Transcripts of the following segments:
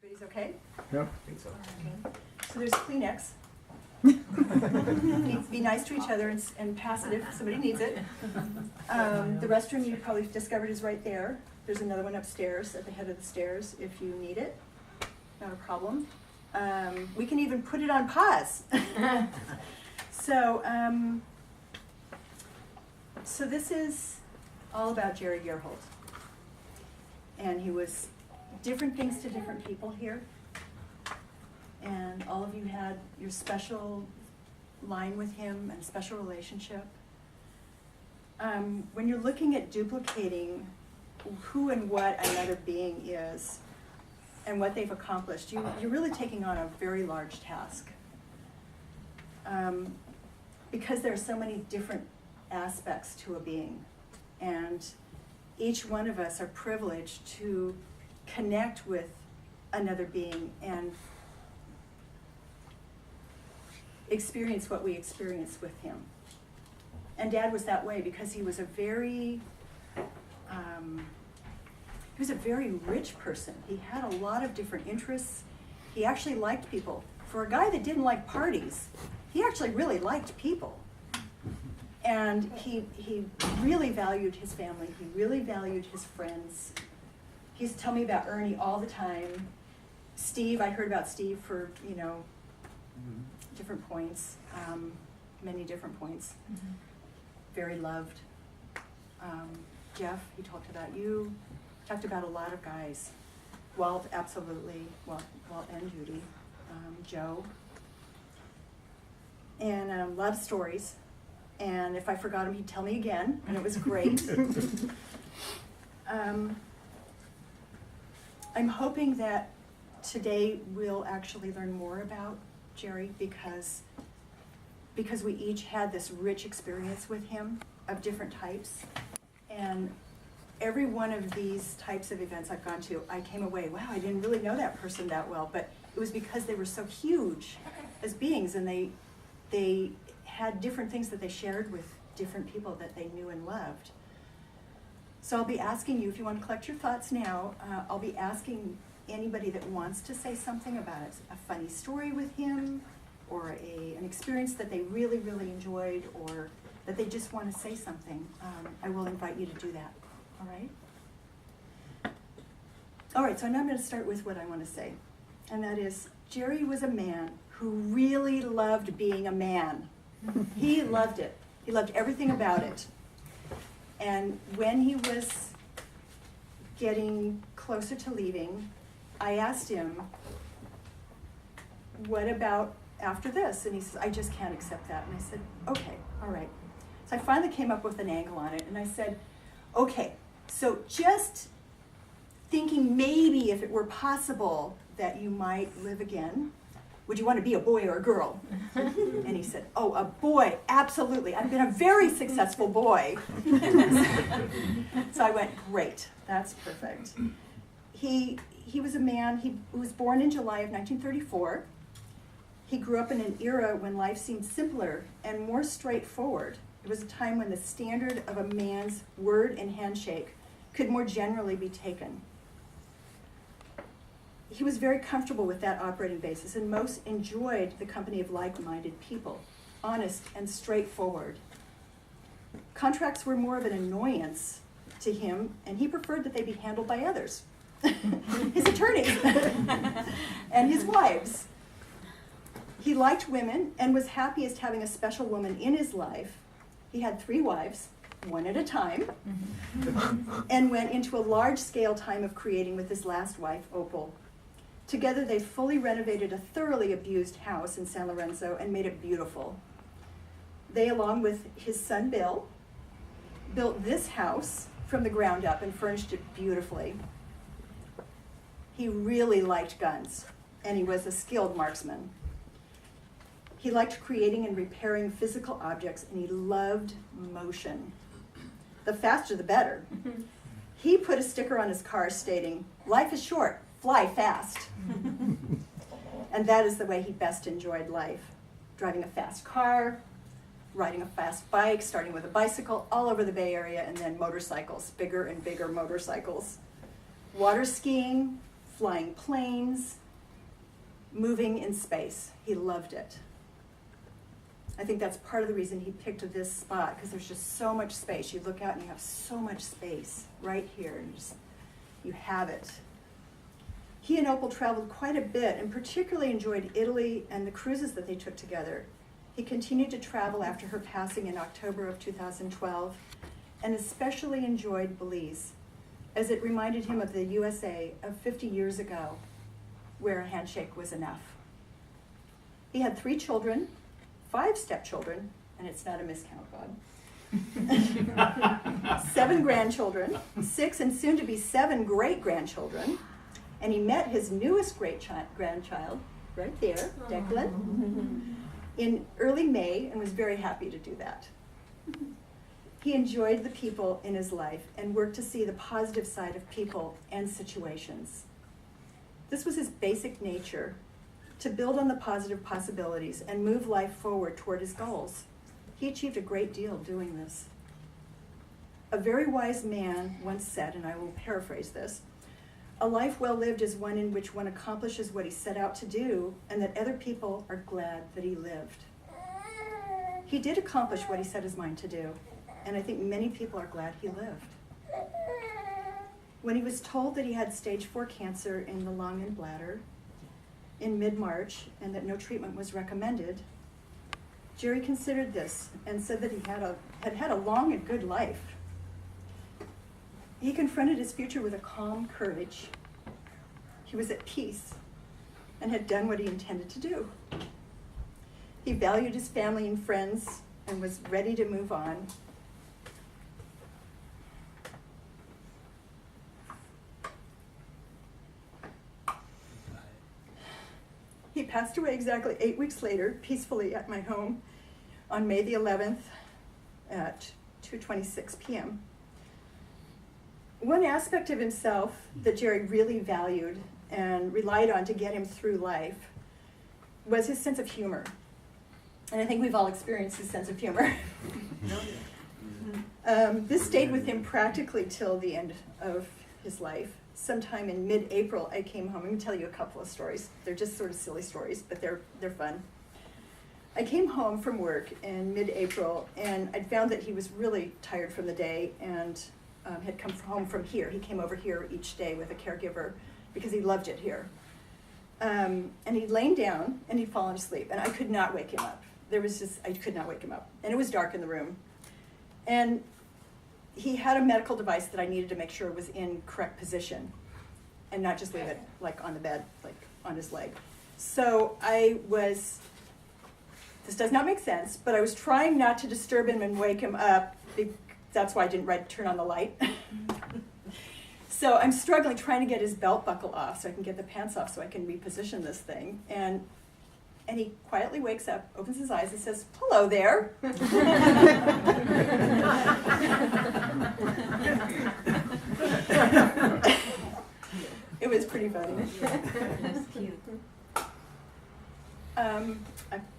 Everybody's okay? Yep. I think so. Okay. So there's Kleenex. Needs to be nice to each other and pass it if somebody needs it. The restroom you probably discovered is right there. There's another one upstairs at the head of the stairs if you need it. Not a problem. We can even put it on pause. So this is all about Jerre Gerholdt. And he was different things to different people here. And all of you had your special line with him and a special relationship. When you're looking at duplicating who and what another being is and what they've accomplished, you're really taking on a very large task. Because there are so many different aspects to a being. And each one of us are privileged to connect with another being and experience what we experience with him. And Dad was that way because he was a very rich person. He had a lot of different interests. He actually liked people. For a guy that didn't like parties, he actually really liked people. And he really valued his family. He really valued his friends. He used to tell me about Ernie all the time. Steve, I heard about Steve for, different points, many different points. Mm-hmm. Very loved. Jeff, he talked about you. Talked about a lot of guys. Walt, absolutely. Walt and Judy. Joe. And a lot of stories. And if I forgot him, he'd tell me again, and it was great. I'm hoping that today we'll actually learn more about Jerre because we each had this rich experience with him of different types. And every one of these types of events I've gone to, I came away, wow, I didn't really know that person that well, but it was because they were so huge as beings, and they had different things that they shared with different people that they knew and loved. So I'll be asking you, if you want to collect your thoughts now, I'll be asking anybody that wants to say something about it, a funny story with him, or an experience that they really, really enjoyed, or that they just want to say something. I will invite you to do that, all right? All right, so now I'm going to start with what I want to say, and that is, Jerre was a man who really loved being a man. He loved it. He loved everything about it. And when he was getting closer to leaving, I asked him, what about after this? And he says, I just can't accept that. And I said, okay, all right. So I finally came up with an angle on it, and I said, okay, so just thinking maybe if it were possible that you might live again, would you want to be a boy or a girl? And he said, oh, a boy, absolutely. I've been a very successful boy. So I went, great, that's perfect. He was a man, he was born in July of 1934. He grew up in an era when life seemed simpler and more straightforward. It was a time when the standard of a man's word and handshake could more generally be taken. He was very comfortable with that operating basis and most enjoyed the company of like-minded people, honest and straightforward. Contracts were more of an annoyance to him, and he preferred that they be handled by others, his attorneys and his wives. He liked women and was happiest having a special woman in his life. He had 3 wives, one at a time, and went into a large-scale time of creating with his last wife, Opal. Together, they fully renovated a thoroughly abused house in San Lorenzo and made it beautiful. They, along with his son Bill, built this house from the ground up and furnished it beautifully. He really liked guns, and he was a skilled marksman. He liked creating and repairing physical objects, and he loved motion. The faster, the better. He put a sticker on his car stating, "Life is short. Fly fast." And that is the way he best enjoyed life. Driving a fast car, riding a fast bike, starting with a bicycle all over the Bay Area, and then motorcycles, bigger and bigger motorcycles. Water skiing, flying planes, moving in space. He loved it. I think that's part of the reason he picked this spot, because there's just so much space. You look out and you have so much space right here, and you have it. He and Opal traveled quite a bit and particularly enjoyed Italy and the cruises that they took together. He continued to travel after her passing in October of 2012 and especially enjoyed Belize, as it reminded him of the USA of 50 years ago, where a handshake was enough. He had 3 children, 5 stepchildren, and it's not a miscount, Bob. 7 grandchildren, 6 and soon to be 7 great-grandchildren, and he met his newest great-grandchild, right there, Declan, in early May and was very happy to do that. He enjoyed the people in his life and worked to see the positive side of people and situations. This was his basic nature, to build on the positive possibilities and move life forward toward his goals. He achieved a great deal doing this. A very wise man once said, and I will paraphrase this, "A life well lived is one in which one accomplishes what he set out to do, and that other people are glad that he lived." He did accomplish what he set his mind to do, and I think many people are glad he lived. When he was told that he had stage 4 cancer in the lung and bladder in mid-March and that no treatment was recommended, Jerry considered this and said that he had a long and good life. He confronted his future with a calm courage. He was at peace and had done what he intended to do. He valued his family and friends and was ready to move on. He passed away exactly 8 weeks later, peacefully at my home on May the 11th at 2:26 p.m. One aspect of himself that Jerry really valued and relied on to get him through life was his sense of humor. And I think we've all experienced his sense of humor. This stayed with him practically till the end of his life. Sometime in mid-April, I came home. I'm going to tell you a couple of stories. They're just sort of silly stories, but they're fun. I came home from work in mid-April, and I'd found that he was really tired from the day and had come home from here. He came over here each day with a caregiver because he loved it here. And he'd lain down, and he'd fallen asleep, and I could not wake him up. I could not wake him up. And it was dark in the room. And he had a medical device that I needed to make sure was in correct position and not just leave it like on the bed, like on his leg. So this does not make sense, but I was trying not to disturb him and wake him up. That's why I didn't turn on the light. So I'm struggling, trying to get his belt buckle off so I can get the pants off so I can reposition this thing. And he quietly wakes up, opens his eyes, and says, "Hello there." It was pretty funny. That's cute.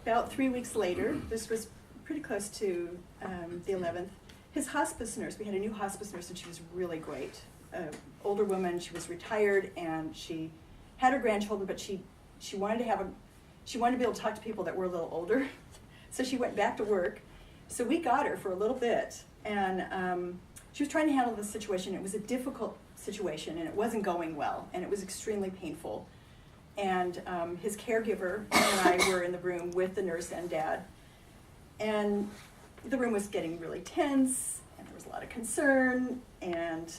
About 3 weeks later, this was pretty close to the 11th, his hospice nurse, we had a new hospice nurse, and she was really great. Older woman, she was retired, and she had her grandchildren, but she wanted to be able to talk to people that were a little older. So she went back to work. So we got her for a little bit, and she was trying to handle the situation. It was a difficult situation, and it wasn't going well, and it was extremely painful. And his caregiver and I were in the room with the nurse and Dad. And the room was getting really tense, and there was a lot of concern, and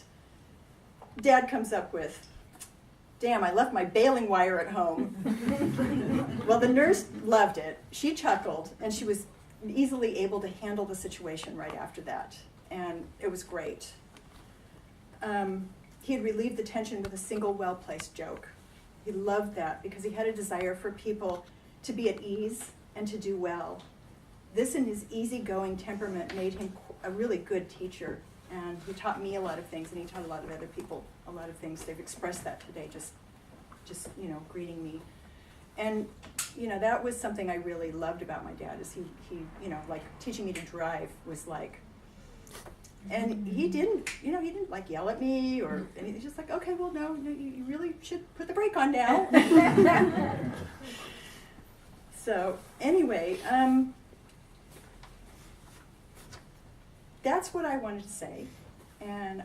Dad comes up with, "Damn, I left my baling wire at home." Well, the nurse loved it. She chuckled, and she was easily able to handle the situation right after that, and it was great. He had relieved the tension with a single well-placed joke. He loved that because he had a desire for people to be at ease and to do well. This and his easygoing temperament made him a really good teacher, and he taught me a lot of things, and he taught a lot of other people a lot of things. They've expressed that today, just greeting me. And that was something I really loved about my dad, is he like teaching me to drive was like And he didn't like yell at me or anything. He's just like, okay, well, no, you really should put the brake on now. So anyway, that's what I wanted to say. And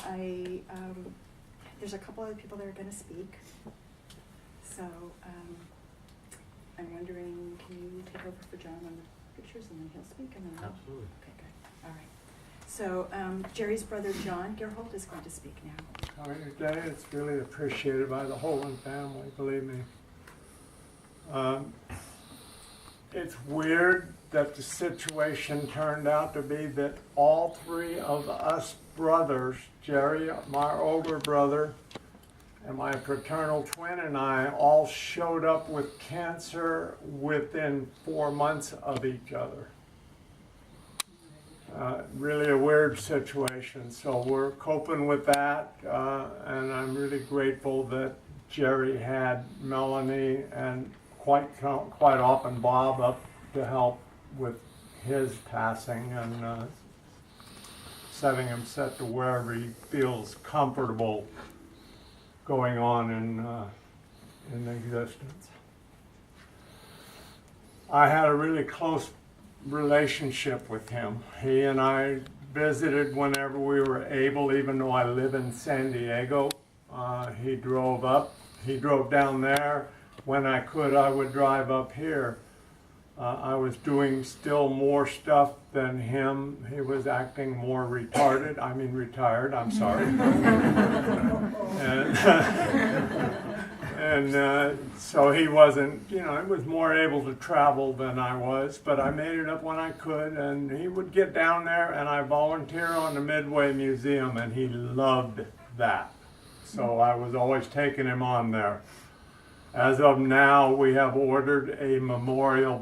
there's a couple other people that are going to speak. So I'm wondering, can you take over for John on the pictures and then he'll speak? And then Absolutely. Okay, good. All right. So Jerry's brother, John Gerholdt, is going to speak now. How are you today? It's really appreciated by the whole family, believe me. It's weird that the situation turned out to be that all three of us brothers, Jerry, my older brother, and my fraternal twin and I, all showed up with cancer within 4 months of each other. Really a weird situation, so we're coping with that, and I'm really grateful that Jerry had Melanie and quite often Bob up to help with his passing and setting him set to wherever he feels comfortable going on in existence. I had a really close relationship with him. He and I visited whenever we were able, even though I live in San Diego. He drove down there. When I could, I would drive up here. I was doing still more stuff than him. He was acting more retired, I'm sorry. And so he wasn't, he was more able to travel than I was, but I made it up when I could, and he would get down there, and I volunteer on the Midway Museum, and he loved that. So I was always taking him on there. As of now, we have ordered a memorial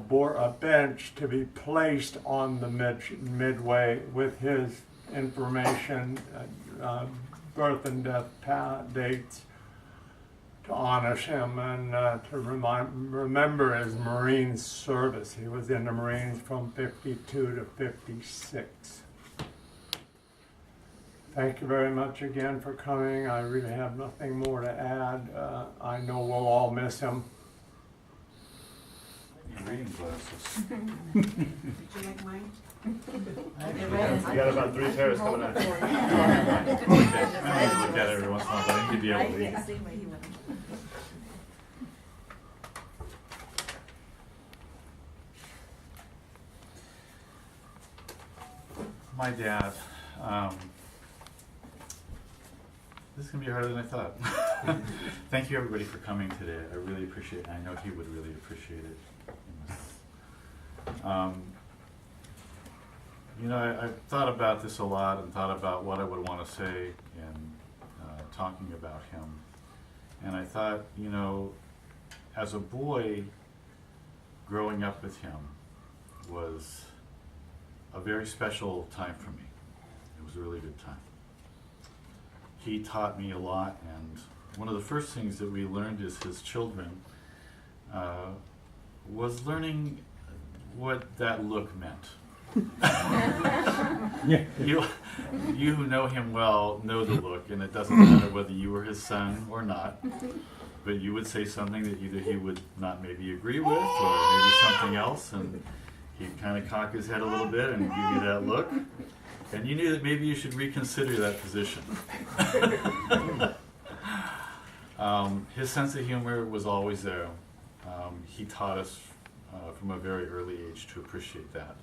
bench to be placed on the Midway with his information, birth and death dates, to honor him and to remember his Marine service. He was in the Marines from 52 to 56. Thank you very much again for coming. I really have nothing more to add. I know we'll all miss him. Reading glasses. Would you like mine? You got about 3 pairs coming out. I look at it every once in a while, but I need to be able to read. My dad, this is going to be harder than I thought. Thank you everybody for coming today. I really appreciate it. I know he would really appreciate it. I've thought about this a lot and thought about what I would want to say in talking about him. And I thought, as a boy, growing up with him was a very special time for me. It was a really good time. He taught me a lot, and one of the first things that we learned as his children was learning what that look meant. You who know him well know the look, and it doesn't matter whether you were his son or not, but you would say something that either he would not maybe agree with or maybe something else, and he'd kind of cock his head a little bit and give you that look. And you knew that maybe you should reconsider that position. His sense of humor was always there. He taught us from a very early age to appreciate that.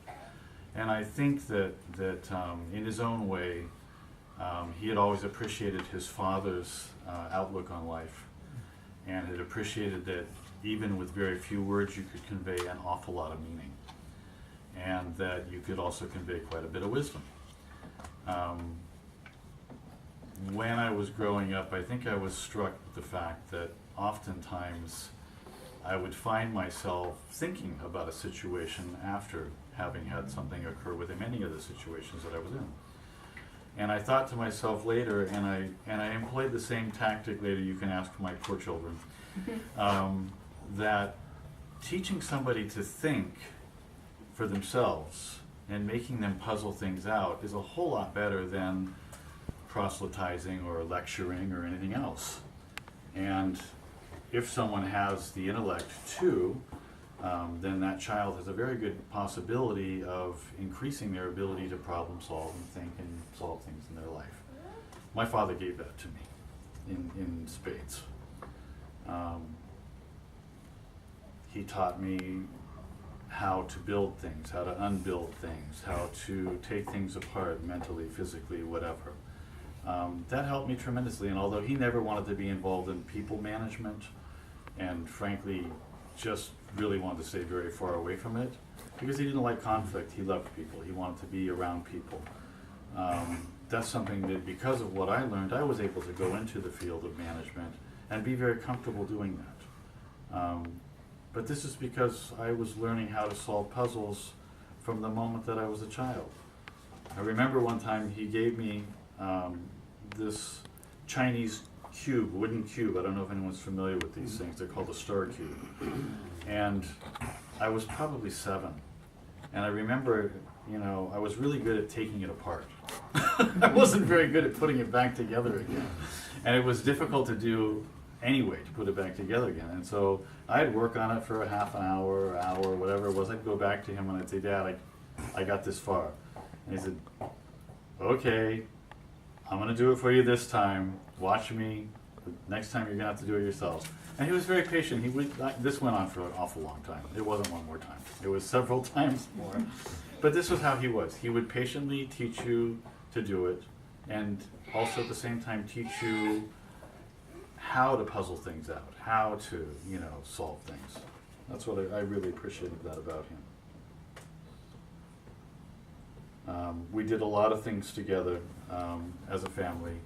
And I think that in his own way, he had always appreciated his father's outlook on life, and had appreciated that even with very few words you could convey an awful lot of meaning, and that you could also convey quite a bit of wisdom. When I was growing up, I think I was struck with the fact that oftentimes I would find myself thinking about a situation after having had something occur within any of the situations that I was in. And I thought to myself later, and I employed the same tactic later, you can ask my poor children, that teaching somebody to think for themselves and making them puzzle things out is a whole lot better than proselytizing or lecturing or anything else. And if someone has the intellect too, then that child has a very good possibility of increasing their ability to problem solve and think and solve things in their life. My father gave that to me in spades. He taught me how to build things, how to unbuild things, how to take things apart mentally, physically, whatever. That helped me tremendously, and although he never wanted to be involved in people management, and frankly just really wanted to stay very far away from it, because he didn't like conflict, he loved people, he wanted to be around people. That's something that, because of what I learned, I was able to go into the field of management and be very comfortable doing that. But this is because I was learning how to solve puzzles from the moment that I was a child. I remember one time he gave me this Chinese cube, wooden cube. I don't know if anyone's familiar with these things. They're called a star cube. And I was probably 7. And I remember, I was really good at taking it apart. I wasn't very good at putting it back together again. And it was difficult to do anyway, to put it back together again. And so I'd work on it for a half an hour, or hour, whatever it was. I'd go back to him and I'd say, Dad, I got this far. And he said, okay, I'm going to do it for you this time. Watch me. Next time you're going to have to do it yourself. And he was very patient. This went on for an awful long time. It wasn't one more time. It was several times more. But this was how he was. He would patiently teach you to do it, and also at the same time teach you how to puzzle things out, how to, solve things. That's what I really appreciated that about him. We did a lot of things together as a family.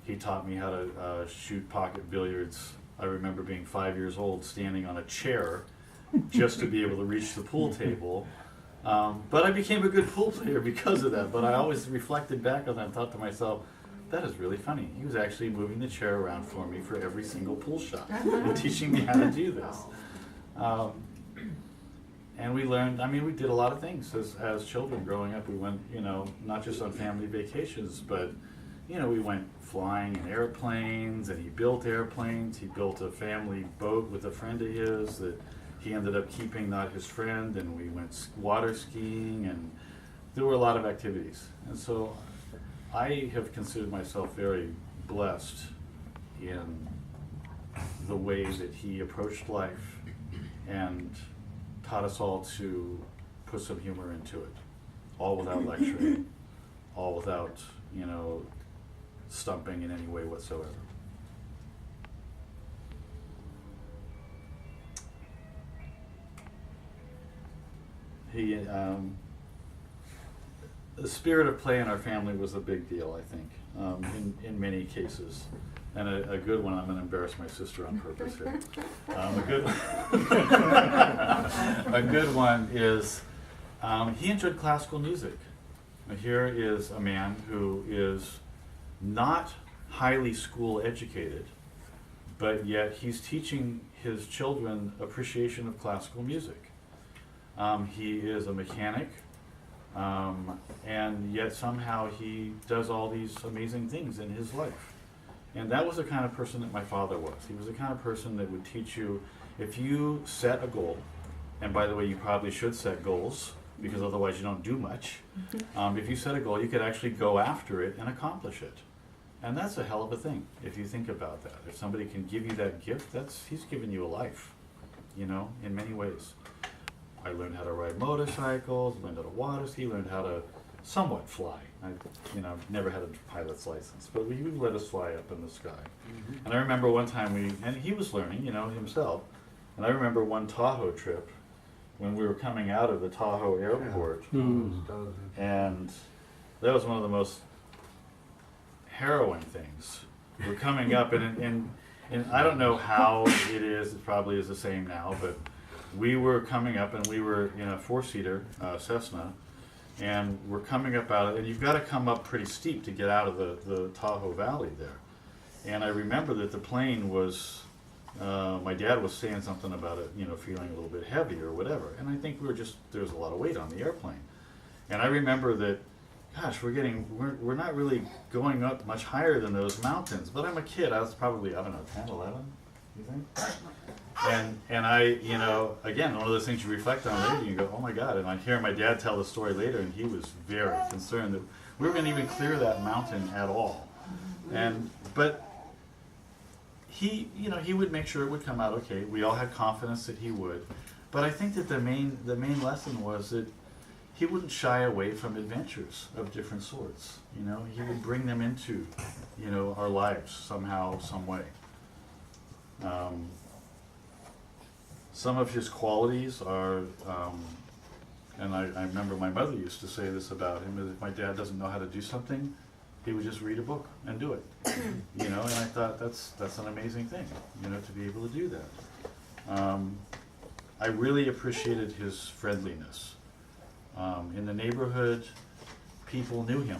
He taught me how to shoot pocket billiards. I remember being 5 years old, standing on a chair just to be able to reach the pool table. But I became a good pool player because of that. But I always reflected back on that and thought to myself, that is really funny. He was actually moving the chair around for me for every single pool shot and teaching me how to do this. And we learned, we did a lot of things as children growing up. We went, not just on family vacations, but, we went flying in airplanes, and he built airplanes. He built a family boat with a friend of his that he ended up keeping, not his friend, and we went water skiing, and there were a lot of activities. And so I have considered myself very blessed in the way that he approached life and taught us all to put some humor into it, all without lecturing, all without, stumping in any way whatsoever. He, the spirit of play in our family was a big deal, I think, in many cases. And a good one, I'm going to embarrass my sister on purpose here. A good one is he enjoyed classical music. Now, here is a man who is not highly school educated, but yet he's teaching his children appreciation of classical music. He is a mechanic, and yet somehow he does all these amazing things in his life. And that was the kind of person that my father was. He was the kind of person that would teach you, if you set a goal, and by the way, you probably should set goals, because otherwise you don't do much. If you set a goal, you could actually go after it and accomplish it. And that's a hell of a thing, if you think about that. If somebody can give you that gift, he's given you a life, in many ways. I learned how to ride motorcycles, learned how to water ski, learned how to somewhat fly. I never had a pilot's license, but he would let us fly up in the sky. Mm-hmm. And I remember one time and he was learning, himself. And I remember one Tahoe trip when we were coming out of the Tahoe airport. Yeah. And that was one of the most harrowing things. We're coming up, and I don't know how it is, it probably is the same now, but we were coming up, and we were in a 4-seater Cessna, and we're coming up out of it, and you've got to come up pretty steep to get out of the Tahoe Valley there. And I remember that the plane was, my dad was saying something about it, feeling a little bit heavy or whatever, and I think there was a lot of weight on the airplane. And I remember that, gosh, we're not really going up much higher than those mountains. But I'm a kid. I was probably, I don't know, 10, 11, you think? And I, you know, again, one of those things you reflect on later, you go, oh my God. And I hear my dad tell the story later, and he was very concerned that we were going to even clear that mountain at all. But he, you know, he would make sure it would come out okay. We all had confidence that he would. But I think that the main lesson was that he wouldn't shy away from adventures of different sorts. You know, he would bring them into, you know, our lives somehow, some way. Some of his qualities are, and I remember my mother used to say this about him, that if my dad doesn't know how to do something, he would just read a book and do it. You know, and I thought that's an amazing thing, you know, to be able to do that. I really appreciated his friendliness. In the neighborhood, people knew him,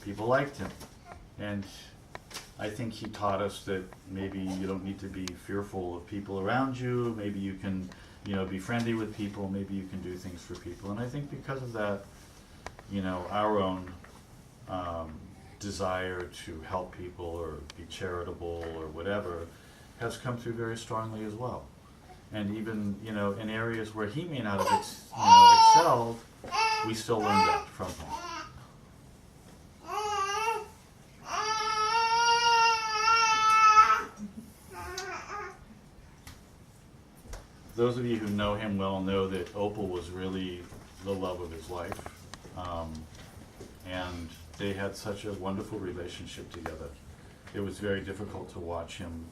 people liked him, and I think he taught us that maybe you don't need to be fearful of people around you. Maybe you can, you know, be friendly with people. Maybe you can do things for people. And I think because of that, you know, our own desire to help people or be charitable or whatever has come through very strongly as well. And even, you know, in areas where he may not have excelled, we still learned that from him. Those of you who know him well know that Opal was really the love of his life. And they had such a wonderful relationship together. It was very difficult to watch him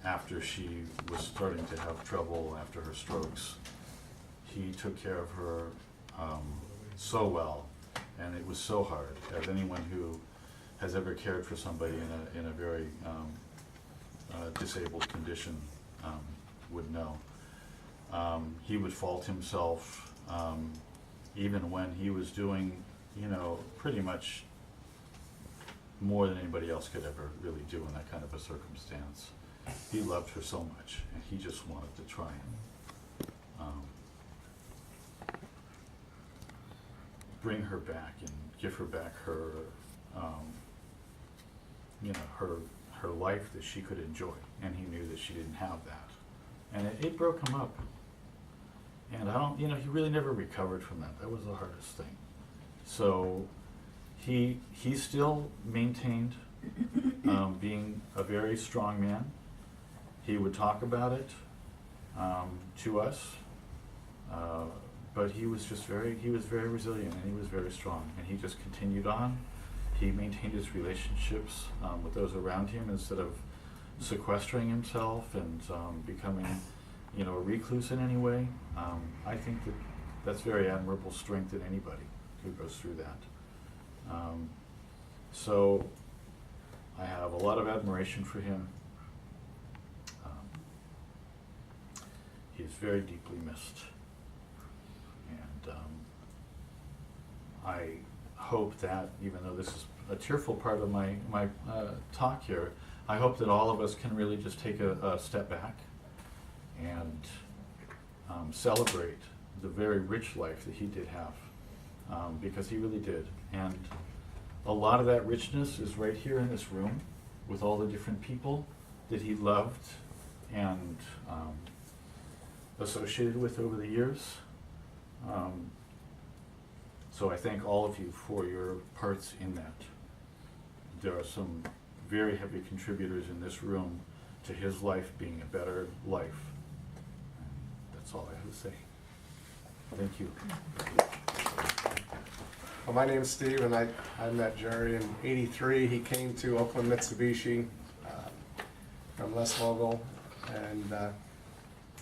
after she was starting to have trouble after her strokes. He took care of her so well, and it was so hard, as anyone who has ever cared for somebody in a very disabled condition would know. He would fault himself even when he was doing, you know, pretty much more than anybody else could ever really do in that kind of a circumstance. He loved her so much, and he just wanted to try and bring her back and give her back her, you know, her life that she could enjoy, and he knew that she didn't have that. And it broke him up. And you know, he really never recovered from that. That was the hardest thing. So he still maintained being a very strong man. He would talk about it to us, but he was very resilient, and he was very strong, and he just continued on. He maintained his relationships with those around him instead of sequestering himself and becoming, you know, a recluse in any way. I think that's very admirable strength in anybody who goes through that. So I have a lot of admiration for him. He's very deeply missed. And I hope that, even though this is a tearful part of my talk here, I hope that all of us can really just take a step back and celebrate the very rich life that he did have, because he really did. And a lot of that richness is right here in this room with all the different people that he loved and associated with over the years. So I thank all of you for your parts in that. There are some very heavy contributors in this room to his life being a better life. And that's all I have to say. Thank you. Well, my name is Steve, and I met Jerry in '83. He came to Oakland Mitsubishi from Les Vogel, and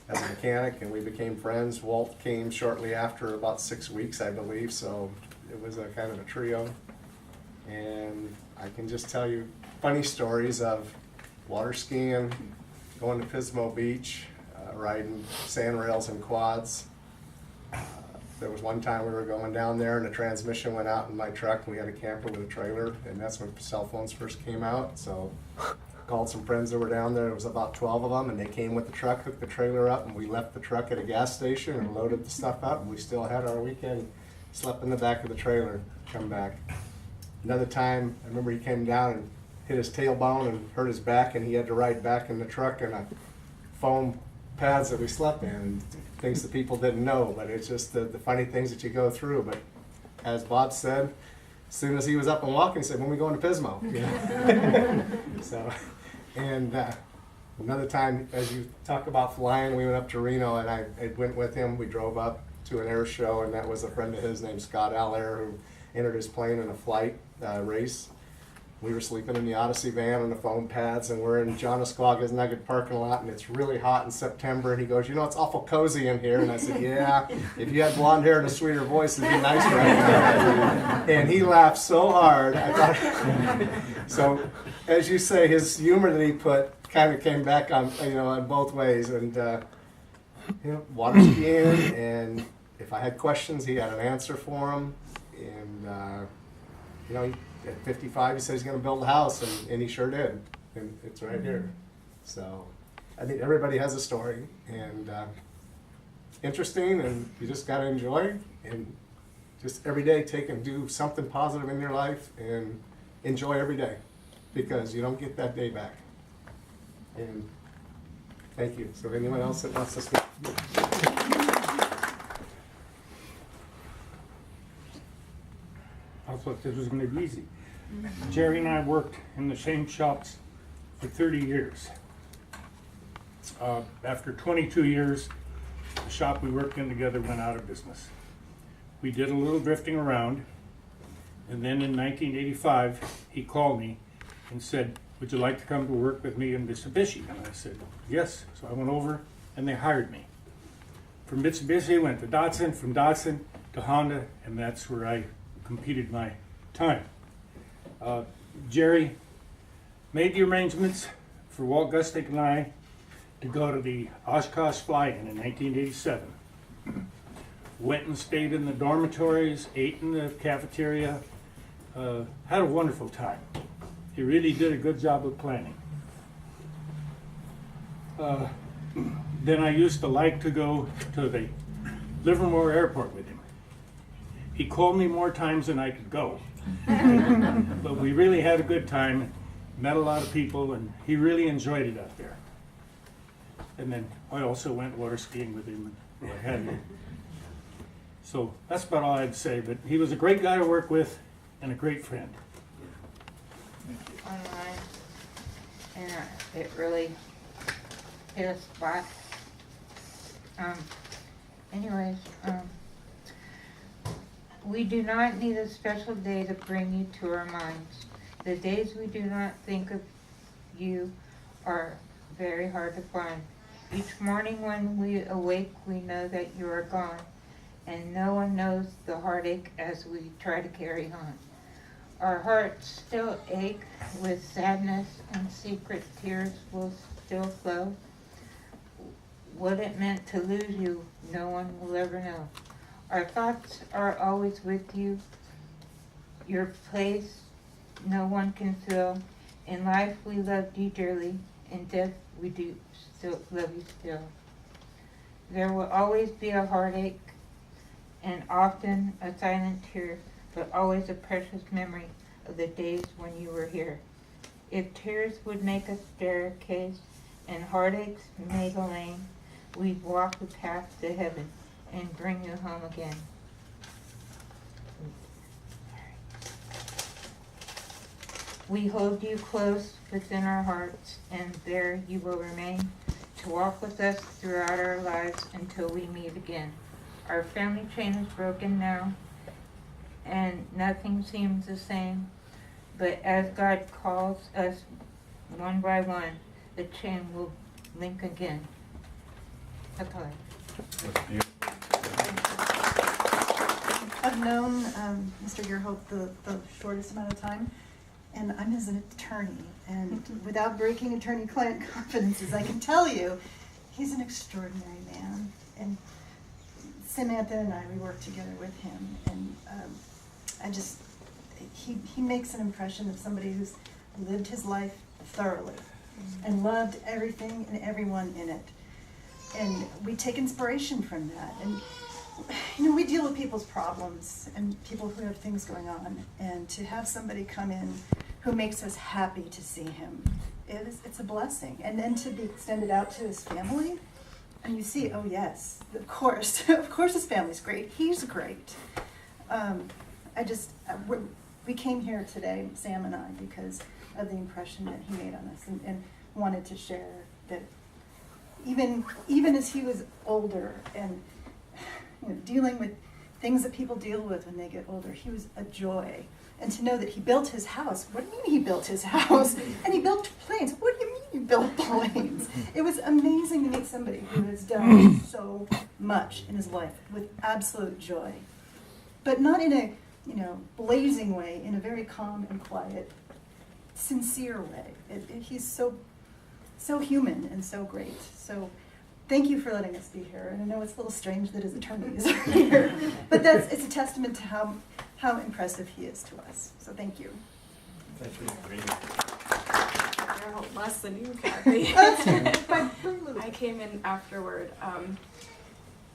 as a mechanic, and we became friends. Walt came shortly after, about 6 weeks, I believe, so it was a kind of a trio. And I can just tell you funny stories of water skiing, going to Pismo Beach, riding sand rails and quads. There was one time we were going down there and the transmission went out in my truck, and we had a camper with a trailer, and that's when cell phones first came out. So called some friends that were down there. There was about 12 of them, and they came with the truck, hooked the trailer up, and we left the truck at a gas station and loaded the stuff up, and we still had our weekend slept in the back of the trailer, come back. Another time, I remember he came down and hit his tailbone and hurt his back, and he had to ride back in the truck in a foam pads that we slept in, and things that people didn't know, but it's just the funny things that you go through. But as Bob said, as soon as he was up and walking, he said, when we going to Pismo? You know? So, and another time, as you talk about flying, we went up to Reno, and I went with him. We drove up to an air show, and that was a friend of his named Scott Allaire, who entered his plane in a flight race. We were sleeping in the Odyssey van on the foam pads, and we're in John Esquaga's Nugget parking lot, and it's really hot in September, and he goes, you know, it's awful cozy in here. And I said, yeah, if you had blonde hair and a sweeter voice, it'd be nice right now. And he laughed so hard. I thought, so, as you say, his humor that he put kind of came back on, you know, on both ways. And, you know, water skiing, and if I had questions, he had an answer for them. And, you know, at 55, he said he's going to build a house, and he sure did. And it's right here. So I think everybody has a story, and interesting, and you just got to enjoy, and just every day take and do something positive in your life, and enjoy every day, because you don't get that day back. And thank you. So anyone else that wants to speak? I thought this was going to be easy. Jerry and I worked in the same shops for 30 years. After 22 years, the shop we worked in together went out of business. We did a little drifting around, and then in 1985, he called me and said, would you like to come to work with me in Mitsubishi? And I said, yes. So I went over, and they hired me. From Mitsubishi, I went to Datsun, from Datsun to Honda, and that's where I completed my time. Jerry made the arrangements for Walt Gustick and I to go to the Oshkosh Fly-In 1987. Went and stayed in the dormitories, ate in the cafeteria, had a wonderful time. He really did a good job of planning. Then I used to like to go to the Livermore Airport with him. He called me more times than I could go. But we really had a good time, met a lot of people, and he really enjoyed it out there. And then I also went water skiing with him and what have you. So that's about all I'd say, but he was a great guy to work with and a great friend. Online, and it really hit a spot. Anyways, we do not need a special day to bring you to our minds. The days we do not think of you are very hard to find. Each morning when we awake, we know that you are gone, and no one knows the heartache as we try to carry on. Our hearts still ache with sadness, and secret tears will still flow. What it meant to lose you, no one will ever know. Our thoughts are always with you. Your place no one can fill. In life we loved you dearly. In death we do still love you still. There will always be a heartache, and often a silent tear, but always a precious memory of the days when you were here. If tears would make a staircase and heartaches made a lane, we'd walk the path to heaven and bring you home again. We hold you close within our hearts, and there you will remain to walk with us throughout our lives until we meet again. Our family chain is broken now, and nothing seems the same, but as God calls us one by one, the chain will link again. That's all I have. I've known Mr. Gerholdt the shortest amount of time, and I'm his attorney. And without breaking attorney-client confidences, I can tell you, he's an extraordinary man. And Samantha and I, we work together with him, and he makes an impression of somebody who's lived his life thoroughly and loved everything and everyone in it. And we take inspiration from that. And you know, we deal with people's problems and people who have things going on, and to have somebody come in who makes us happy to see him, it's a blessing. And then to be extended out to his family, and you see, oh yes, of course, of course his family's great. He's great. We came here today, Sam and I, because of the impression that he made on us, and wanted to share that even as he was older and, you know, dealing with things that people deal with when they get older, he was a joy. And to know that he built his house. What do you mean he built his house? And he built planes. What do you mean he built planes? It was amazing to meet somebody who has done so much in his life with absolute joy. But not in a, you know, blazing way, in a very calm and quiet, sincere way. He's so human and so great. So thank you for letting us be here. And I know it's a little strange that his attorneys are here, but it's a testament to how impressive he is to us. So thank you. Thank you. Gerholdt, less than you, Kathy. I came in afterward.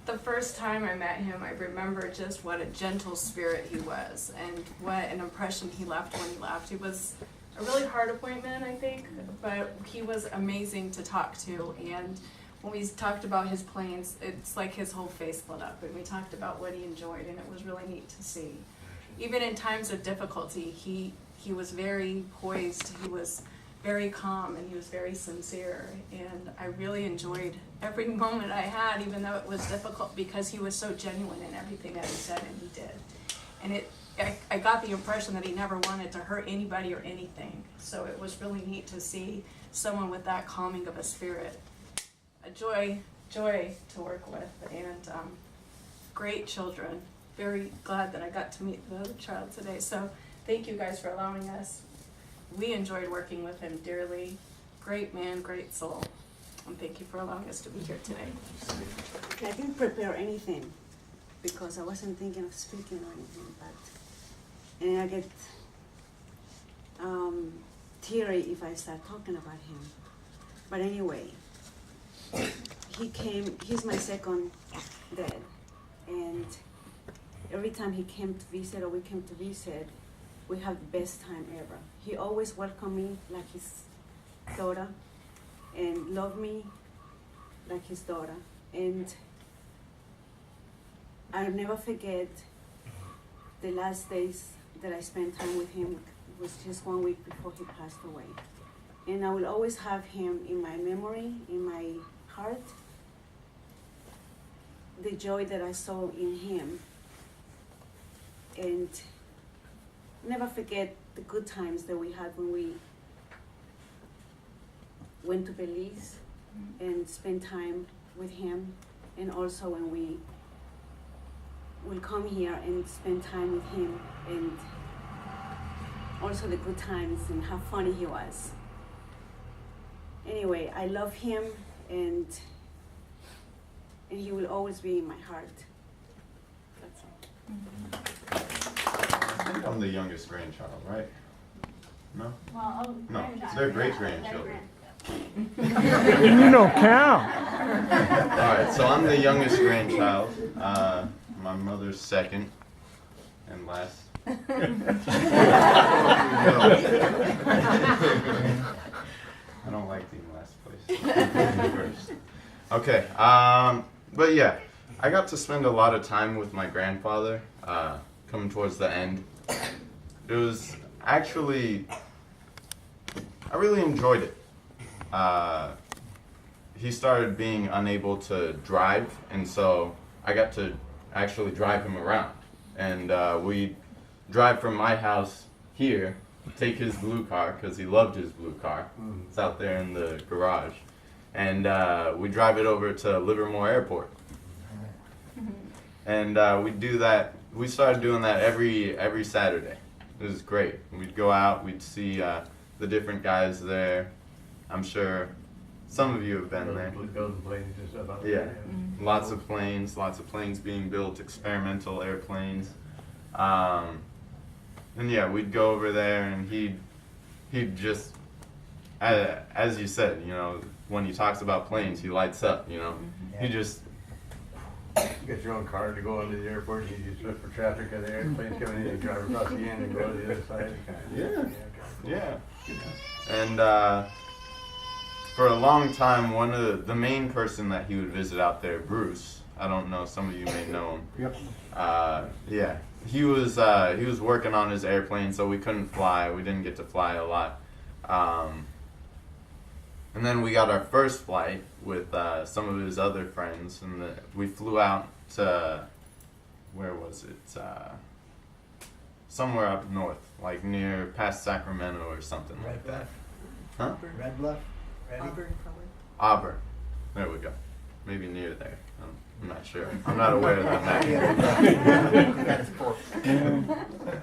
The first time I met him, I remember just what a gentle spirit he was and what an impression he left when he left. It was a really hard appointment, I think, but he was amazing to talk to. And when we talked about his planes, it's like his whole face lit up, and we talked about what he enjoyed, and it was really neat to see. Even in times of difficulty, he was very poised, he was very calm, and he was very sincere. And I really enjoyed every moment I had, even though it was difficult, because he was so genuine in everything that he said and he did. And I got the impression that he never wanted to hurt anybody or anything. So it was really neat to see someone with that calming of a spirit. A joy to work with, and great children. Very glad that I got to meet the other child today. So thank you guys for allowing us. We enjoyed working with him dearly. Great man, great soul. And thank you for allowing us to be here today. I didn't prepare anything because I wasn't thinking of speaking or anything, and I get teary if I start talking about him. But anyway, he's my second dad, and every time he came to visit or we came to visit, we have the best time ever. He always welcomed me like his daughter and loved me like his daughter. And I'll never forget the last days that I spent time with him. It was just 1 week before he passed away. And I will always have him in my memory, in my heart. The joy that I saw in him. And never forget the good times that we had when we went to Belize and spent time with him, and also when we will come here and spend time with him, and also the good times and how funny he was. Anyway, I love him, and he will always be in my heart. That's all. I think I'm the youngest grandchild, right? No? Well, No, they're great-grandchildren. You don't count. Alright, so I'm the youngest grandchild. My mother's second and last. I don't like being last place. First. Okay, but yeah, I got to spend a lot of time with my grandfather, coming towards the end. It was actually, I really enjoyed it. He started being unable to drive, and so I got to actually drive him around. And we drive from my house here, take his blue car, because he loved his blue car. It's out there in the garage. And we drive it over to Livermore Airport. And we do that. We started doing that every Saturday. It was great. We'd go out, we'd see the different guys there. I'm sure some of you have been there. Yeah, lots of planes being built, experimental airplanes. And yeah, we'd go over there, and he'd just, as you said, you know, when he talks about planes, he lights up, you know. He just get your own car to go into the airport, you just look for traffic of the airplanes coming in, you drive across the end and go to the other side. Yeah. And for a long time, one of the main person that he would visit out there, Bruce. I don't know, some of you may know him. Yep. Yeah, he was working on his airplane, so we couldn't fly. We didn't get to fly a lot. And then we got our first flight with some of his other friends, and we flew out to, where was it? Somewhere up north, like near past Sacramento or something like that. Huh? Red Bluff? Auburn, probably. Auburn. There we go. Maybe near there. I'm not sure. I'm not aware of the map.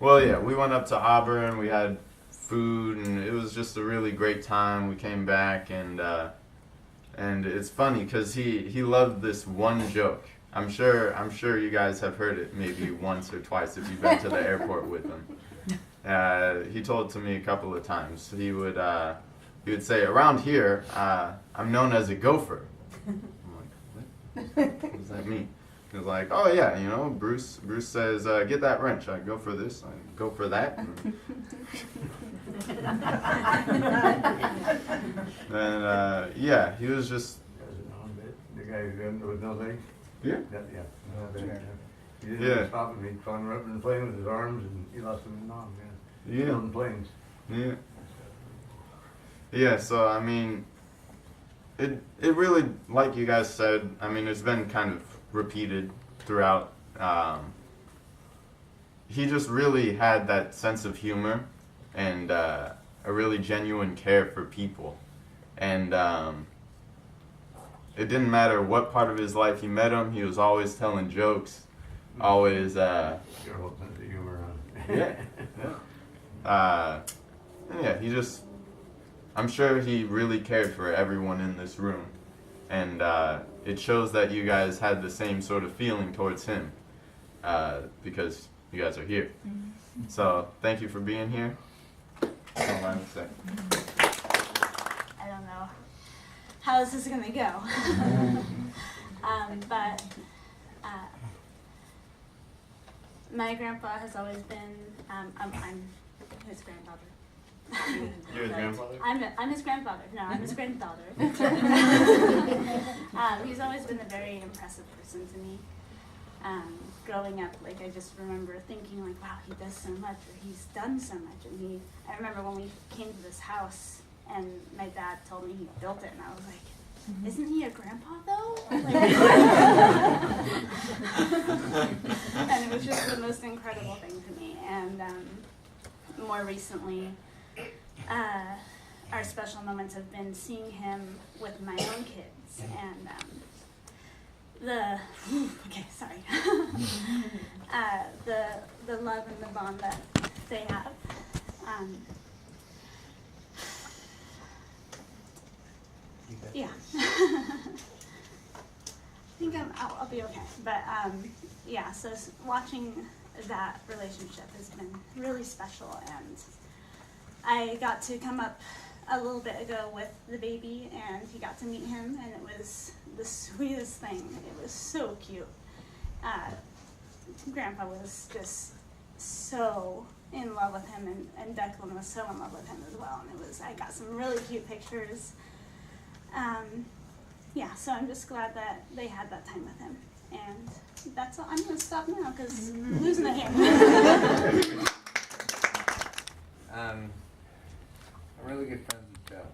Well, yeah, we went up to Auburn. We had food, and it was just a really great time. We came back, and it's funny because he loved this one joke. I'm sure you guys have heard it maybe once or twice if you've been to the airport with him. He told it to me a couple of times. He would say, around here, I'm known as a gopher. I'm like, what does that mean? He was like, oh yeah, you know, Bruce says, get that wrench. I go for this, I go for that. And yeah, he was just... The guy with no legs? Yeah. Yeah. He didn't Yeah. stop him. He'd climb up in the plane with his arms, and he lost him in arm. Yeah. Building planes. Yeah. Yeah, so I mean, it really, like you guys said, I mean, it's been kind of repeated throughout. He just really had that sense of humor and a really genuine care for people. And it didn't matter what part of his life you met him, he was always telling jokes, always... Gerholdt sense of humor. Yeah. Yeah, he just... I'm sure he really cared for everyone in this room. And it shows that you guys had the same sort of feeling towards him because you guys are here. So, thank you for being here. Hold on a sec. I don't know how this is gonna go. But my grandpa has always been, I'm his grandfather. You're his grandfather? I'm his grandfather. No, I'm his granddaughter. He's always been a very impressive person to me. Growing up, like I just remember thinking like, wow, he does so much, or he's done so much. And I remember when we came to this house, and my dad told me he built it, and I was like, isn't he a grandpa though? And it was just the most incredible thing to me. And more recently, our special moments have been seeing him with my own kids, and the love and the bond that they have. Yeah. I think I'll be okay. But yeah, so watching that relationship has been really special, and I got to come up a little bit ago with the baby, and he got to meet him, and it was the sweetest thing. It was so cute. Grandpa was just so in love with him, and Declan was so in love with him as well. And I got some really cute pictures. Yeah, so I'm just glad that they had that time with him. And that's all. I'm going to stop now because I'm losing it here. I'm really good friends with Joe.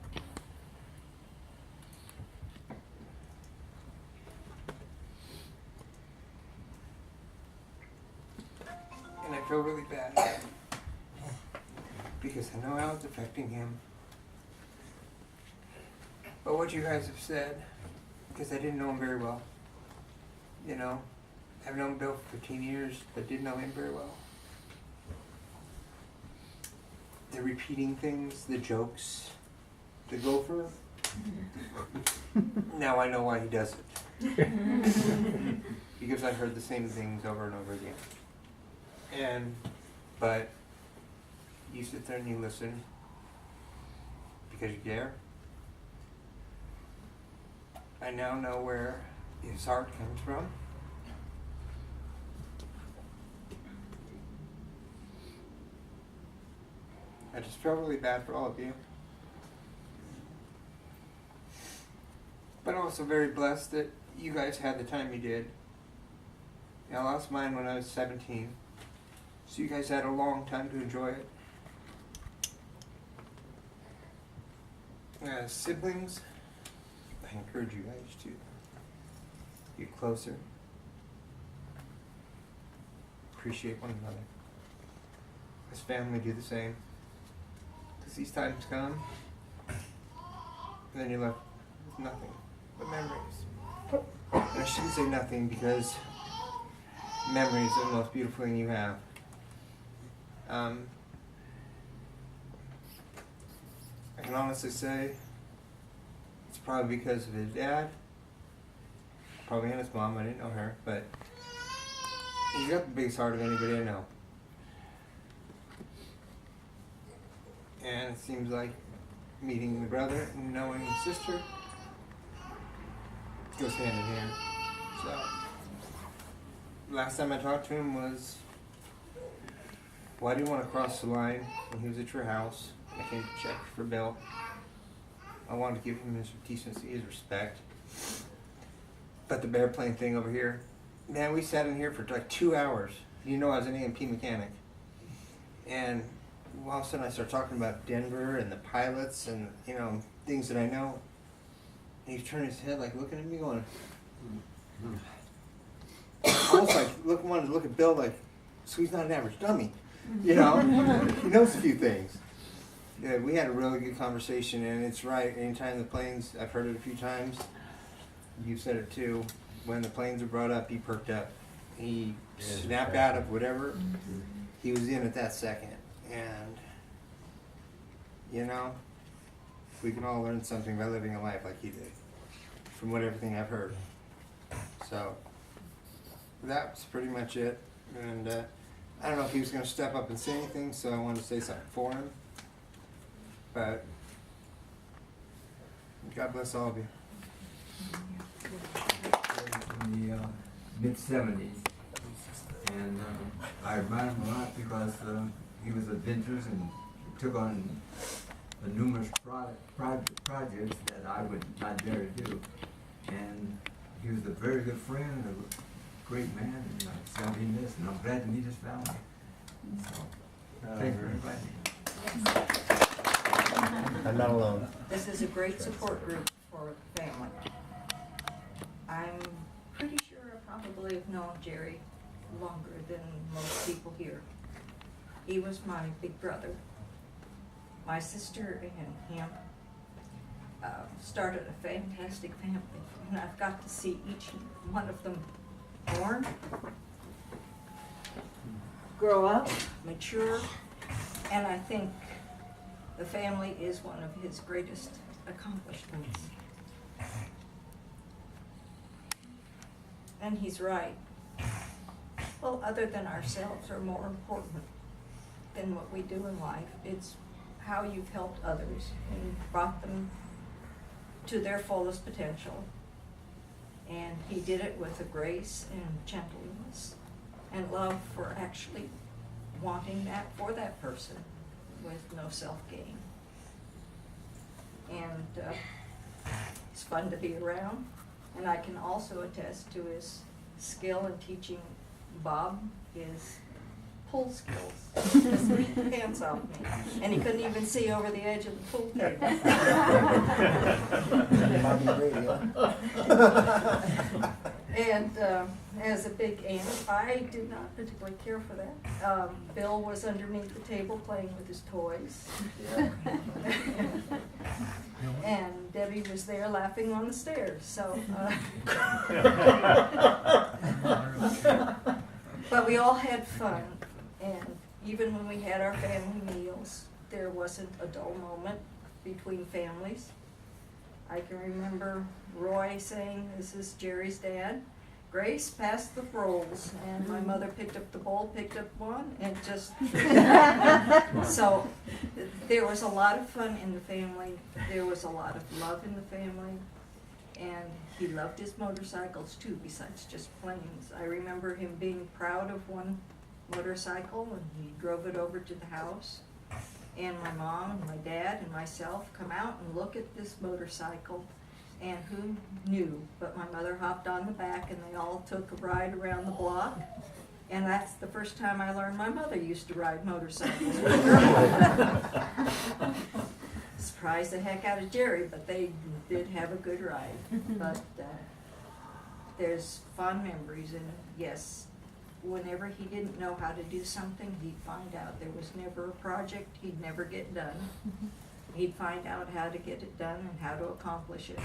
And I feel really bad because I know how it's affecting him. But what you guys have said, because I didn't know him very well, you know, I've known Bill for 15 years, but didn't know him very well. The repeating things, the jokes, the gopher. Now I know why he does it. Because I heard the same things over and over again. But you sit there and you listen because you care. I now know where his heart comes from. I just felt really bad for all of you. But I'm also very blessed that you guys had the time you did. I lost mine when I was 17. So you guys had a long time to enjoy it. As siblings, I encourage you guys to get closer. Appreciate one another. As family, do the same. Because these times come, and then you're left with nothing but memories. And I shouldn't say nothing because memories are the most beautiful thing you have. I can honestly say it's probably because of his dad, probably and his mom. I didn't know her, but he's got the biggest heart of anybody I know. And it seems like meeting the brother and knowing the sister goes hand in hand. So, last time I talked to him was, why do you want to cross the line when he was at your house? I came to check for Bill. I wanted to give him his decency, his respect. But the airplane thing over here, man, we sat in here for like 2 hours. You know I was an A&P mechanic. And all of a sudden I start talking about Denver and the pilots and, you know, things that I know. And he turned his head like looking at me going, almost like wanted to look at Bill like, so he's not an average dummy. You know, he knows a few things. Yeah, we had a really good conversation, and it's right. Anytime the planes, I've heard it a few times. You've said it too. When the planes are brought up, he perked up. He snapped out of whatever he was in at that second. And, you know, we can all learn something by living a life like he did, from everything I've heard. So, that's pretty much it. And I don't know if he was going to step up and say anything, so I wanted to say something for him. But God bless all of you. In the mid-70s, and I admire him a lot because he was adventurous and took on numerous projects that I would not dare to do. And he was a very good friend, a great man, and I shall be missed, and I'm glad to meet his family. So, thank you for inviting me. I'm not alone. This is a great support group for the family. I'm pretty sure I probably have known Jerry longer than most people here. He was my big brother. My sister and him started a fantastic family, and I've got to see each one of them born, grow up, mature, and I think the family is one of his greatest accomplishments. And he's right. Well, other than ourselves are more important than what we do in life. It's how you've helped others and brought them to their fullest potential. And he did it with a grace and gentleness and love for actually wanting that for that person with no self-gain. And it's fun to be around. And I can also attest to his skill in teaching Bob his pull skills. Just beat the pants off me. And he couldn't even see over the edge of the pool table. And as a big aunt, I did not particularly care for that. Bill was underneath the table playing with his toys. And Debbie was there laughing on the stairs. So, but we all had fun. And even when we had our family meals, there wasn't a dull moment between families. I can remember Roy saying, "This is Jerry's dad. Grace, pass the rolls." And my mother picked up the bowl, picked up one, and just... So there was a lot of fun in the family. There was a lot of love in the family. And he loved his motorcycles too, besides just planes. I remember him being proud of one motorcycle, and he drove it over to the house. And my mom and my dad and myself come out and look at this motorcycle. And who knew, but my mother hopped on the back and they all took a ride around the block. And that's the first time I learned my mother used to ride motorcycles with her. Surprised the heck out of Jerry, but they did have a good ride. But there's fond memories, and yes, whenever he didn't know how to do something, he'd find out. There was never a project he'd never get done. He'd find out how to get it done and how to accomplish it.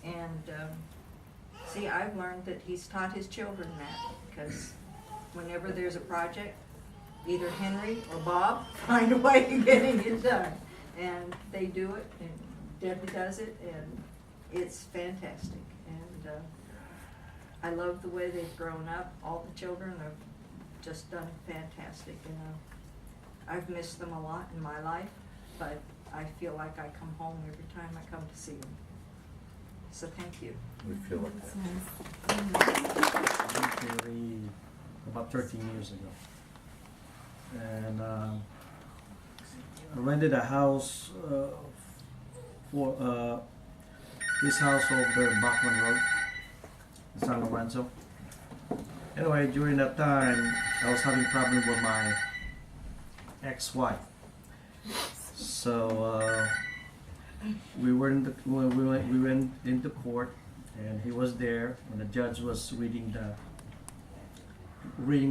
And see, I've learned that he's taught his children that, because whenever there's a project, either Henry or Bob find a way of getting it done. And they do it, and Debbie does it, and it's fantastic. And I love the way they've grown up. All the children have just done fantastic. And I've missed them a lot in my life, but I feel like I come home every time I come to see them. So thank you. We feel like that. Jerry about 13 years ago. And I rented a house for this house over there in Bachman Road in San Lorenzo. Anyway, during that time, I was having problems with my ex-wife. So we went into court, and he was there, and the judge was reading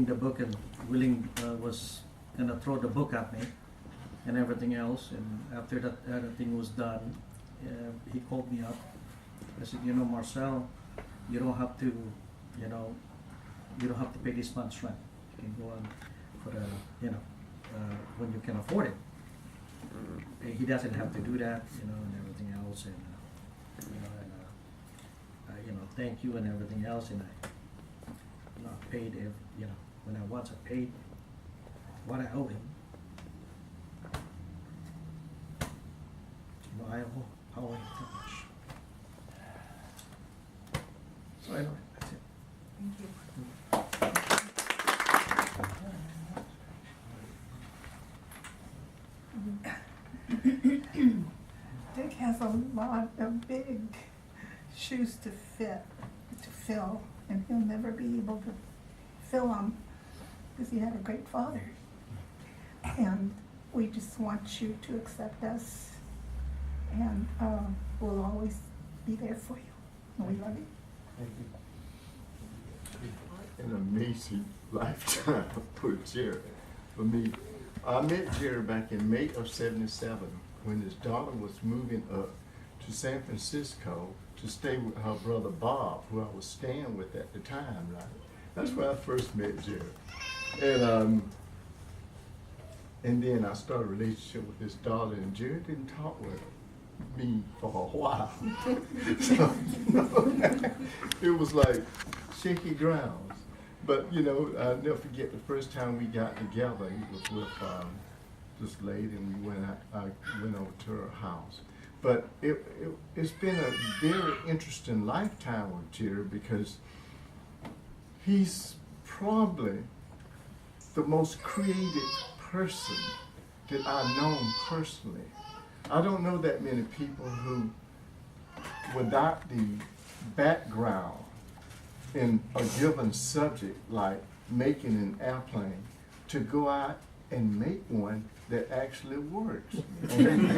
the book, and was gonna throw the book at me and everything else. And after that everything was done, he called me up. I said, you know, Marcel, you don't have to pay this month's rent. You can go on for the, when you can afford it. He doesn't have to do that, and everything else, and thank you and everything else. And I paid, when I once I paid what I owe him. I owe him too much. So anyway, that's it. Thank you. Dick has a lot of big shoes to fill, and he'll never be able to fill them because he had a great father. And we just want you to accept us, and we'll always be there for you. And we love you. Thank you. An amazing lifetime for Jerre. For me, I met Jerre back in May of '77 when his daughter was moving up to San Francisco to stay with her brother Bob, who I was staying with at the time, right? That's where I first met Jerre. And then I started a relationship with his daughter, and Jerre didn't talk with me for a while. So, it was like shaky grounds. But I'll never forget the first time we got together. He was with this lady, and I went over to her house. But it's been a very interesting lifetime with Jerre, because he's probably the most creative person that I've known personally. I don't know that many people who, without the background in a given subject like making an airplane, to go out and make one that actually works. And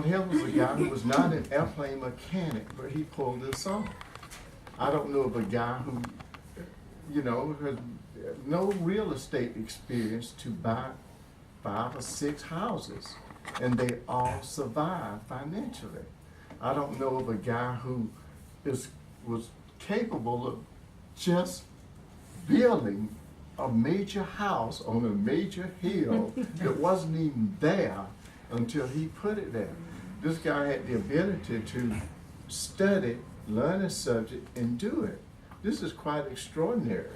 here was a guy who was not an airplane mechanic, but he pulled this off. I don't know of a guy who, has no real estate experience to buy 5 or 6 houses, and they all survive financially. I don't know of a guy who was capable of just building a major house on a major hill that wasn't even there until he put it there. This guy had the ability to study, learn a subject, and do it. This is quite extraordinary,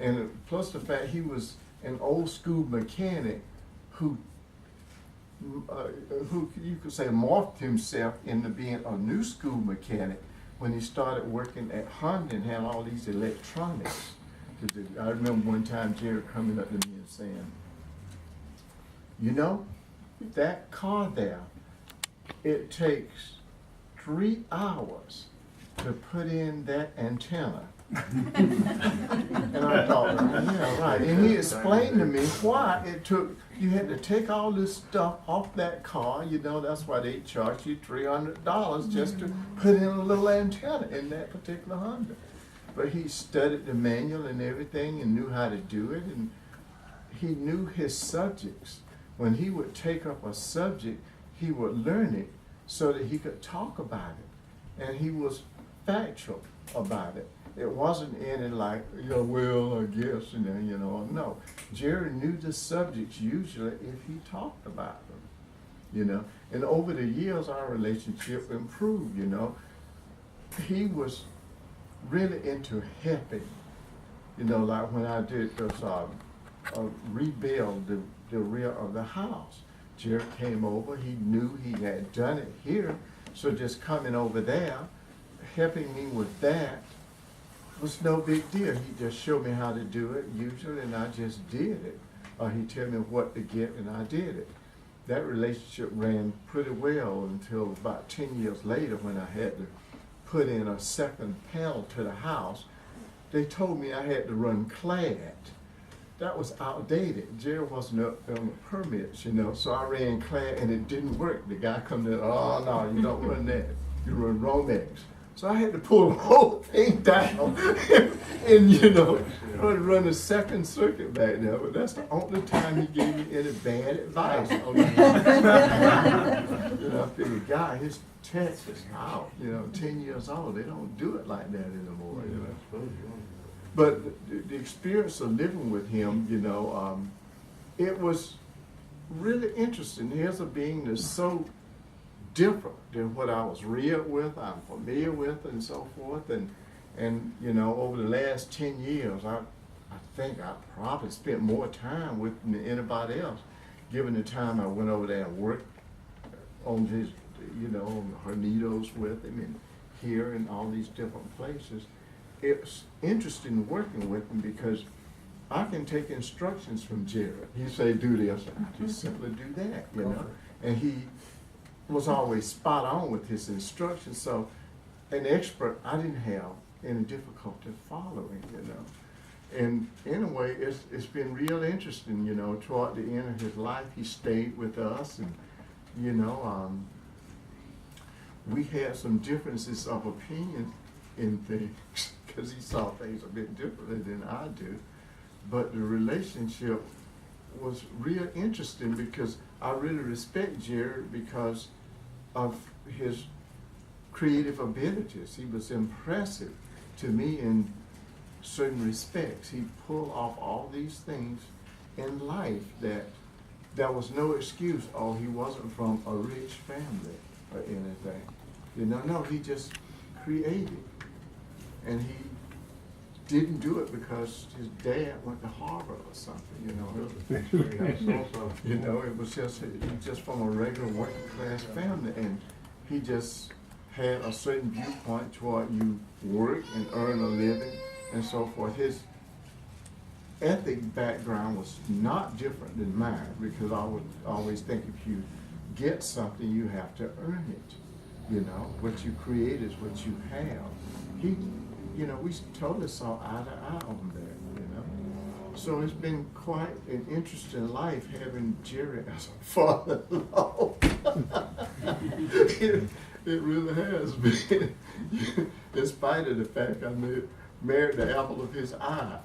And plus the fact he was an old school mechanic who you could say morphed himself into being a new school mechanic when he started working at Honda and had all these electronics. I remember one time Jerre coming up to me and saying, You know, that car there, it takes 3 hours to put in that antenna. And I thought, yeah, right. And he explained to me why it took, you had to take all this stuff off that car. You know, that's why they charge you $300 just to put in a little antenna in that particular Honda. But he studied the manual and everything and knew how to do it, and he knew his subjects. When he would take up a subject, he would learn it so that he could talk about it. And he was factual about it. It wasn't any like, yeah, well, I guess, no. Jerry knew the subjects usually if he talked about them, And over the years, our relationship improved, He was really into helping, like when I did this, rebuild the rear of the house. Jerry came over, he knew he had done it here, so just coming over there, helping me with that, was no big deal. He just showed me how to do it usually, and I just did it. He'd tell me what to get, and I did it. That relationship ran pretty well until about 10 years later when I had to put in a second panel to the house. They told me I had to run clad. That was outdated. Jerry wasn't up on the permits, so I ran clad and it didn't work. The guy come in, oh no, you don't run that. You run Romex. So I had to pull the whole thing down and run a second circuit back there. But that's the only time he gave me any bad advice. I figured, guy, his test is out. 10 years old. They don't do it like that anymore. But the experience of living with him, it was really interesting. Here's a being that's so different than what I was reared with, I'm familiar with, and so forth. And over the last 10 years, I think I probably spent more time with him than anybody else, given the time I went over there and worked on his, on Hornitos with him and here and all these different places. It's interesting working with him because I can take instructions from Jerry. He say, do this, and I just simply do that, And he was always spot on with his instructions. So an expert I didn't have any difficulty following, And anyway, it's been real interesting, toward the end of his life, he stayed with us, and, we had some differences of opinion in things because he saw things a bit differently than I do. But the relationship was real interesting because I really respect Jerry because of his creative abilities. He was impressive to me in certain respects. He pulled off all these things in life that there was no excuse, oh, he wasn't from a rich family or anything. No, he just created. And he didn't do it because his dad went to Harvard or something, It was just from a regular working class family, and he just had a certain viewpoint toward you work and earn a living and so forth. His ethnic background was not different than mine because I would always think if you get something, you have to earn it. What you create is what you have. He, we totally saw eye to eye on that, So it's been quite an interesting life having Jerry as a father-in-law. It really has been, in spite of the fact I married the apple of his eye.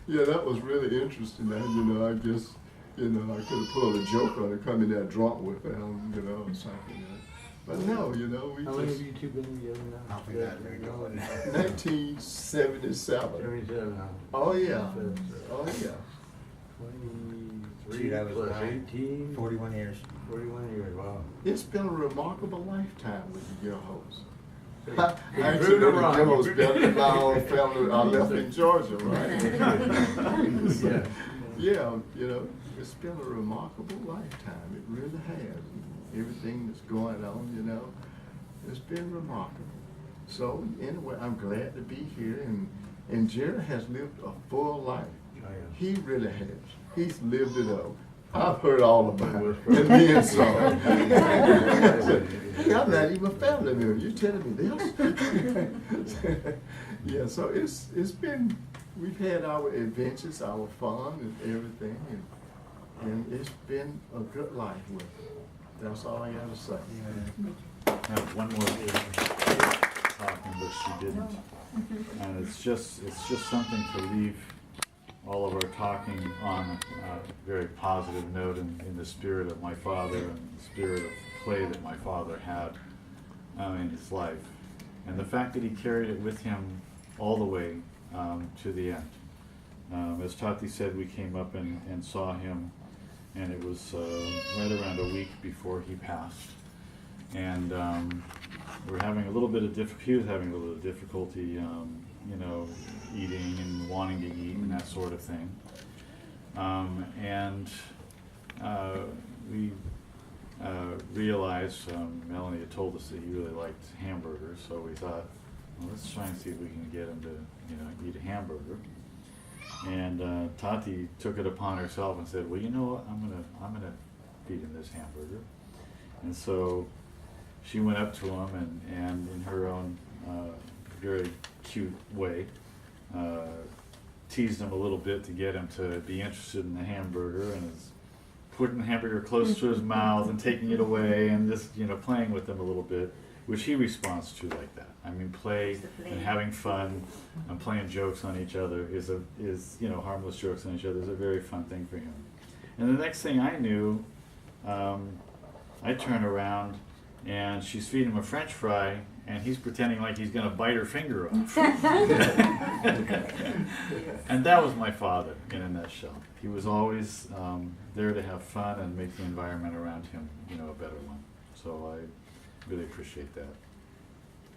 Yeah, that was really interesting. I guess, I could have pulled a joke on it, come in there drunk with him, or something. But no, we How long have you two been together now? 1977. 77 now. Oh yeah. Oh yeah. 23 plus 18? 41 years. 41 years, wow. It's been a remarkable lifetime with the Gerholdts. You I actually know the Gerholdts better than my own family. I left in Georgia, right? Yeah, it's been a remarkable lifetime. It really has. Everything that's going on, it's been remarkable. So anyway, I'm glad to be here, and And Jerre has lived a full life. He really has. He's lived it up. I've heard all about it, and then some. Hey, I'm not even a family member. You telling me this? Yeah, so it's been, we've had our adventures, our fun and everything, and it's been a good life with him. That's all I gotta say. I have one more talking, but she didn't. And it's just something to leave all of our talking on a very positive note in the spirit of my father and the spirit of play that my father had in his life. And the fact that he carried it with him all the way to the end. As Tati said, we came up and saw him, and it was right around a week before he passed. And we're having a little bit of he was having a little bit of difficulty, you know, eating and wanting to eat and that sort of thing. We realized, Melanie had told us that he really liked hamburgers, so we thought, well, let's try and see if we can get him to, you know, eat a hamburger. And Tati took it upon herself and said, well, you know what, I'm gonna feed him this hamburger. And so she went up to him and in her own very cute way, teased him a little bit to get him to be interested in the hamburger, and is putting the hamburger close to his mouth and taking it away and just, you know, playing with him a little bit, which he responds to like that. I mean, play and having fun and playing jokes on each other is you know, harmless jokes on each other is a very fun thing for him. And the next thing I knew, I turn around and she's feeding him a French fry, and he's pretending like he's going to bite her finger off. And that was my father in a nutshell. He was always there to have fun and make the environment around him, you know, a better one. So I really appreciate that.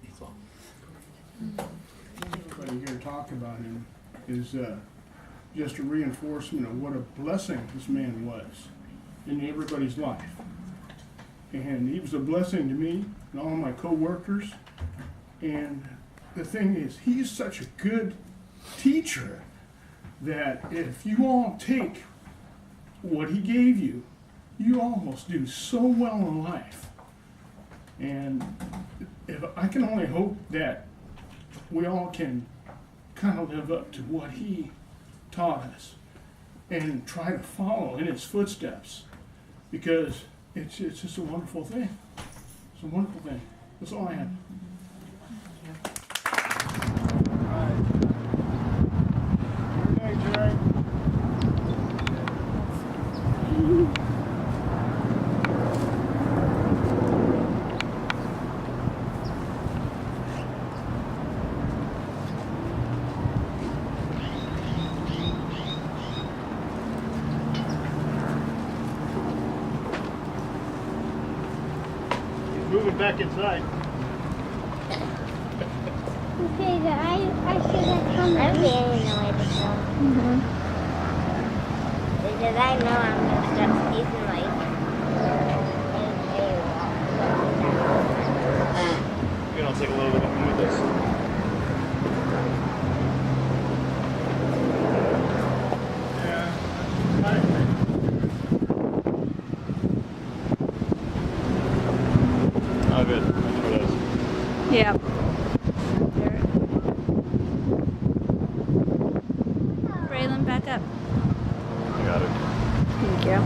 That's all. What you hear talk about him is just a reinforcement of what a blessing this man was in everybody's life. And he was a blessing to me and all my co-workers. And the thing is, he's such a good teacher that if you all take what he gave you, you almost do so well in life. And if I can only hope that we all can kind of live up to what he taught us and try to follow in his footsteps, because it's just a wonderful thing. It's a wonderful thing. That's all I have. Good night, Jerry. Moving back inside. Okay, I should have come. I'm feeling the way to go. Because I know I'm going to start speaking like. You know, take a little bit of move this. Yeah. Oh, good. I know it is. Yep. Braylon, back up. I got it. Thank you.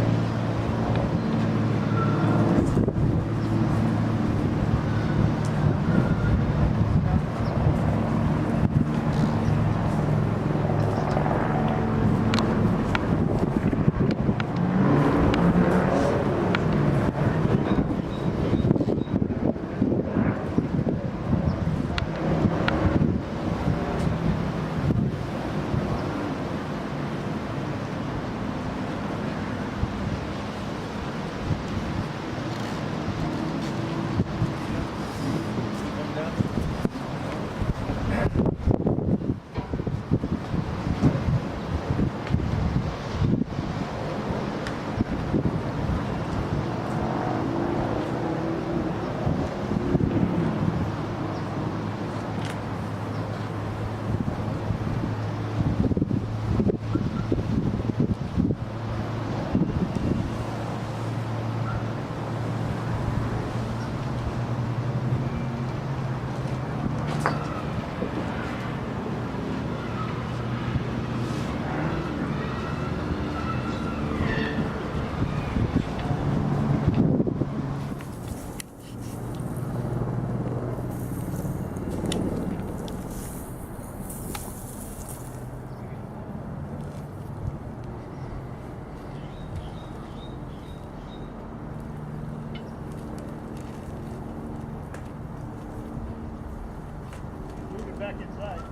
back inside.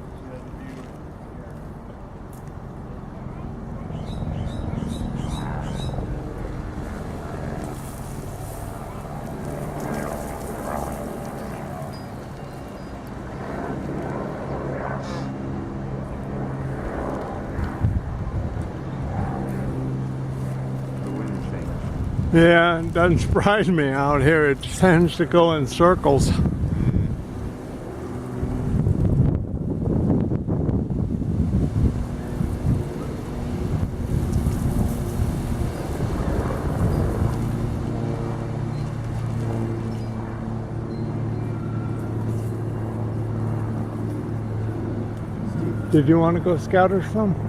Yeah, it doesn't surprise me out here. It tends to go in circles. Did you want to go scout or something?